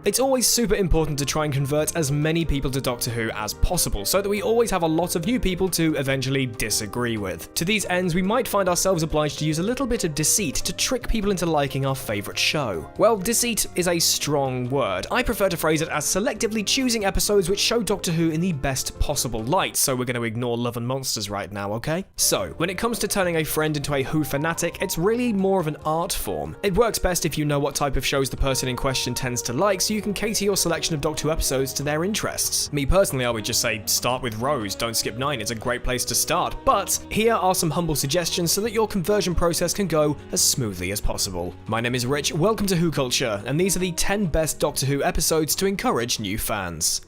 It's always super important to try and convert as many people to Doctor Who as possible, so that we always have a lot of new people to eventually disagree with. To these ends, we might find ourselves obliged to use a little bit of deceit to trick people into liking our favourite show. Well, deceit is a strong word. I prefer to phrase it as selectively choosing episodes which show Doctor Who in the best possible light, so we're going to ignore Love and Monsters right now, okay? So, when it comes to turning a friend into a Who fanatic, it's really more of an art form. It works best if you know what type of shows the person in question tends to like, so you can cater your selection of Doctor Who episodes to their interests. Me personally, I would just say start with Rose, don't skip 9, it's a great place to start, but here are some humble suggestions so that your conversion process can go as smoothly as possible. My name is Rich, welcome to WhoCulture, and these are the 10 best Doctor Who episodes to encourage new fans.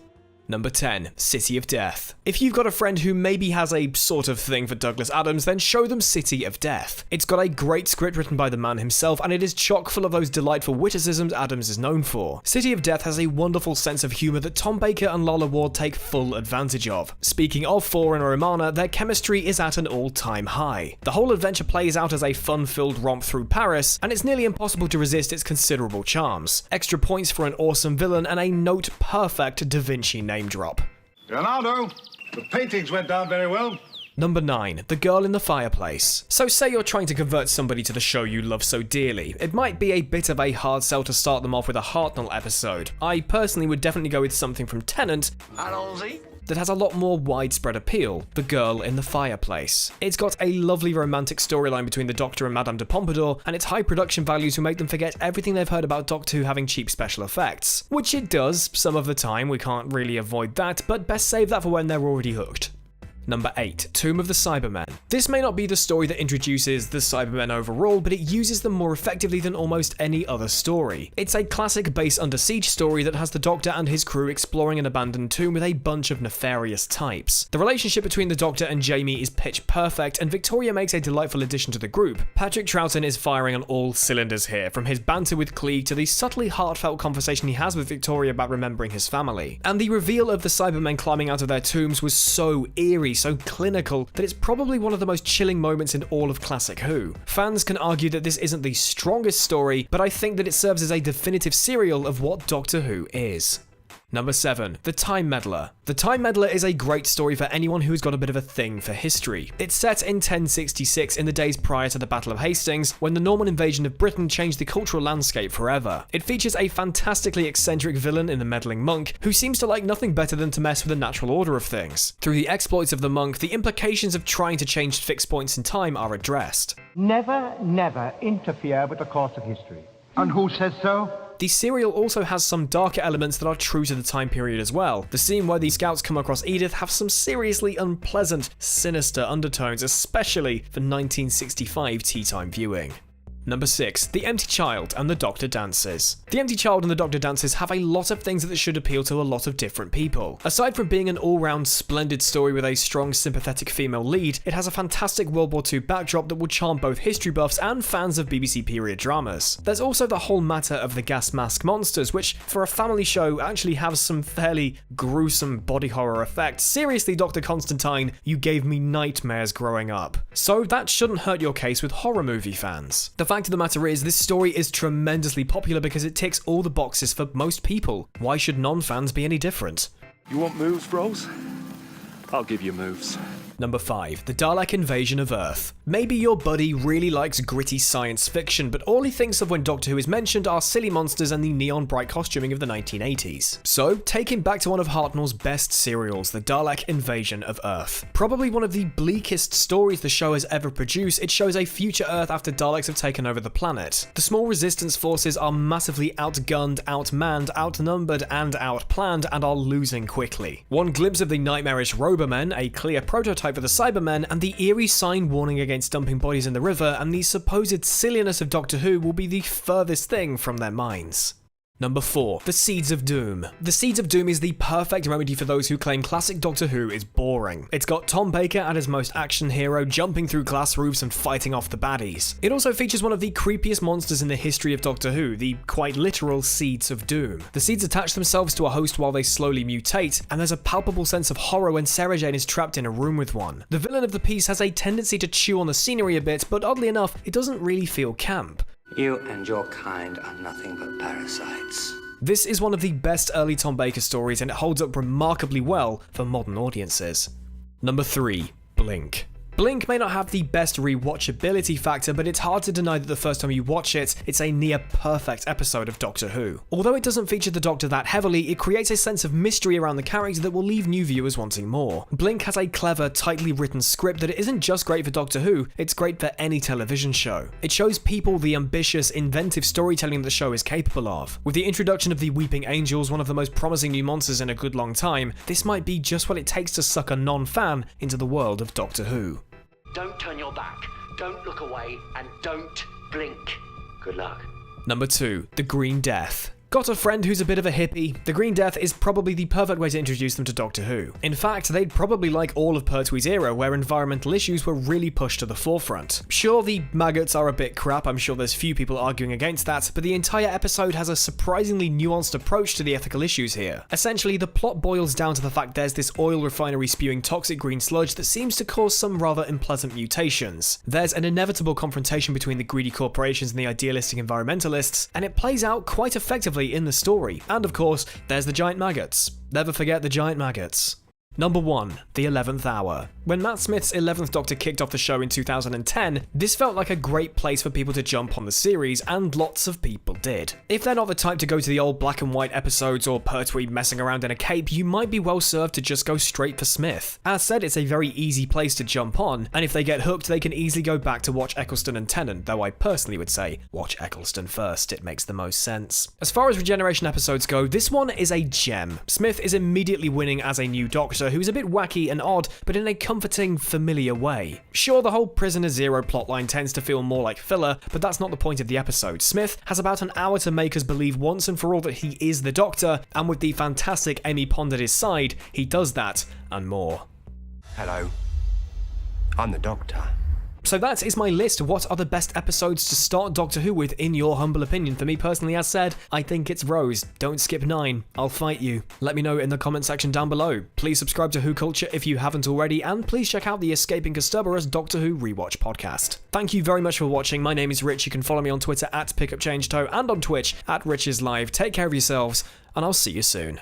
Number 10. City of Death. If you've got a friend who maybe has a sort of thing for Douglas Adams, then show them City of Death. It's got a great script written by the man himself, and it is chock full of those delightful witticisms Adams is known for. City of Death has a wonderful sense of humour that Tom Baker and Lalla Ward take full advantage of. Speaking of Four and Romana, their chemistry is at an all-time high. The whole adventure plays out as a fun-filled romp through Paris, and it's nearly impossible to resist its considerable charms. Extra points for an awesome villain and a note-perfect Da Vinci name drop. Leonardo, the paintings went down very well. Number 9. The Girl in the Fireplace. So say you're trying to convert somebody to the show you love so dearly. It might be a bit of a hard sell to start them off with a Hartnell episode. I personally would definitely go with something from Tennant that has a lot more widespread appeal, The Girl in the Fireplace. It's got a lovely romantic storyline between the Doctor and Madame de Pompadour, and its high production values will make them forget everything they've heard about Doctor Who having cheap special effects. Which it does, some of the time, we can't really avoid that, but best save that for when they're already hooked. Number 8. Tomb of the Cybermen. This may not be the story that introduces the Cybermen overall, but it uses them more effectively than almost any other story. It's a classic base under siege story that has the Doctor and his crew exploring an abandoned tomb with a bunch of nefarious types. The relationship between the Doctor and Jamie is pitch perfect, and Victoria makes a delightful addition to the group. Patrick Troughton is firing on all cylinders here, from his banter with Klieg to the subtly heartfelt conversation he has with Victoria about remembering his family. And the reveal of the Cybermen climbing out of their tombs was so eerie, so clinical, that it's probably one of the most chilling moments in all of classic Who. Fans can argue that this isn't the strongest story, but I think that it serves as a definitive serial of what Doctor Who is. Number 7. The Time Meddler. The Time Meddler is a great story for anyone who's got a bit of a thing for history. It's set in 1066 in the days prior to the Battle of Hastings, when the Norman invasion of Britain changed the cultural landscape forever. It features a fantastically eccentric villain in the meddling monk, who seems to like nothing better than to mess with the natural order of things. Through the exploits of the monk, the implications of trying to change fixed points in time are addressed. Never, never interfere with the course of history. And who says so? The serial also has some darker elements that are true to the time period as well. The scene where the scouts come across Edith have some seriously unpleasant, sinister undertones, especially for 1965 tea time viewing. Number 6. The Empty Child and the Doctor Dances. The Empty Child and the Doctor Dances have a lot of things that should appeal to a lot of different people. Aside from being an all-round splendid story with a strong sympathetic female lead, it has a fantastic World War II backdrop that will charm both history buffs and fans of BBC period dramas. There's also the whole matter of the gas mask monsters, which for a family show actually have some fairly gruesome body horror effects. Seriously, Dr. Constantine, you gave me nightmares growing up. So that shouldn't hurt your case with horror movie fans. The fact of the matter is, this story is tremendously popular because it ticks all the boxes for most people. Why should non-fans be any different? You want moves, Rose? I'll give you moves. Number 5. The Dalek Invasion of Earth. Maybe your buddy really likes gritty science fiction, but all he thinks of when Doctor Who is mentioned are silly monsters and the neon bright costuming of the 1980s. So, take him back to one of Hartnell's best serials, The Dalek Invasion of Earth. Probably one of the bleakest stories the show has ever produced, it shows a future Earth after Daleks have taken over the planet. The small resistance forces are massively outgunned, outmanned, outnumbered, and outplanned, and are losing quickly. One glimpse of the nightmarish Robomen, a clear prototype for the Cybermen, and the eerie sign warning against dumping bodies in the river, and the supposed silliness of Doctor Who will be the furthest thing from their minds. Number 4. The Seeds of Doom. The Seeds of Doom is the perfect remedy for those who claim classic Doctor Who is boring. It's got Tom Baker at his most action hero jumping through glass roofs and fighting off the baddies. It also features one of the creepiest monsters in the history of Doctor Who, the quite literal Seeds of Doom. The seeds attach themselves to a host while they slowly mutate, and there's a palpable sense of horror when Sarah Jane is trapped in a room with one. The villain of the piece has a tendency to chew on the scenery a bit, but oddly enough, it doesn't really feel camp. You and your kind are nothing but parasites. This is one of the best early Tom Baker stories and it holds up remarkably well for modern audiences. Number 3. Blink. Blink may not have the best rewatchability factor, but it's hard to deny that the first time you watch it, it's a near perfect episode of Doctor Who. Although it doesn't feature the Doctor that heavily, it creates a sense of mystery around the character that will leave new viewers wanting more. Blink has a clever, tightly written script that isn't just great for Doctor Who, it's great for any television show. It shows people the ambitious, inventive storytelling the show is capable of. With the introduction of the Weeping Angels, one of the most promising new monsters in a good long time, this might be just what it takes to suck a non-fan into the world of Doctor Who. Don't turn your back, don't look away, and don't blink. Good luck. Number 2. The Green Death. Got a friend who's a bit of a hippie? The Green Death is probably the perfect way to introduce them to Doctor Who. In fact, they'd probably like all of Pertwee's era where environmental issues were really pushed to the forefront. Sure, the maggots are a bit crap, I'm sure there's few people arguing against that, but the entire episode has a surprisingly nuanced approach to the ethical issues here. Essentially, the plot boils down to the fact there's this oil refinery spewing toxic green sludge that seems to cause some rather unpleasant mutations. There's an inevitable confrontation between the greedy corporations and the idealistic environmentalists, and it plays out quite effectively in the story. And of course, there's the giant maggots. Never forget the giant maggots. Number 1. The 11th Hour. When Matt Smith's 11th Doctor kicked off the show in 2010, this felt like a great place for people to jump on the series, and lots of people did. If they're not the type to go to the old black and white episodes or Pertwee messing around in a cape, you might be well served to just go straight for Smith. As said, it's a very easy place to jump on, and if they get hooked, they can easily go back to watch Eccleston and Tennant, though I personally would say watch Eccleston first, it makes the most sense. As far as regeneration episodes go, this one is a gem. Smith is immediately winning as a new Doctor, who's a bit wacky and odd, but in a comforting, familiar way. Sure, the whole Prisoner Zero plotline tends to feel more like filler, but that's not the point of the episode. Smith has about an hour to make us believe once and for all that he is the Doctor, and with the fantastic Amy Pond at his side, he does that, and more. Hello. I'm the Doctor. So that is my list. What are the best episodes to start Doctor Who with in your humble opinion? For me personally, as said, I think it's Rose. Don't skip 9. I'll fight you. Let me know in the comment section down below. Please subscribe to WhoCulture if you haven't already, and please check out the Escaping Kasterborous Doctor Who Rewatch podcast. Thank you very much for watching. My name is Rich. You can follow me on Twitter at PickupChangeToe and on Twitch at RichIsLive. Take care of yourselves, and I'll see you soon.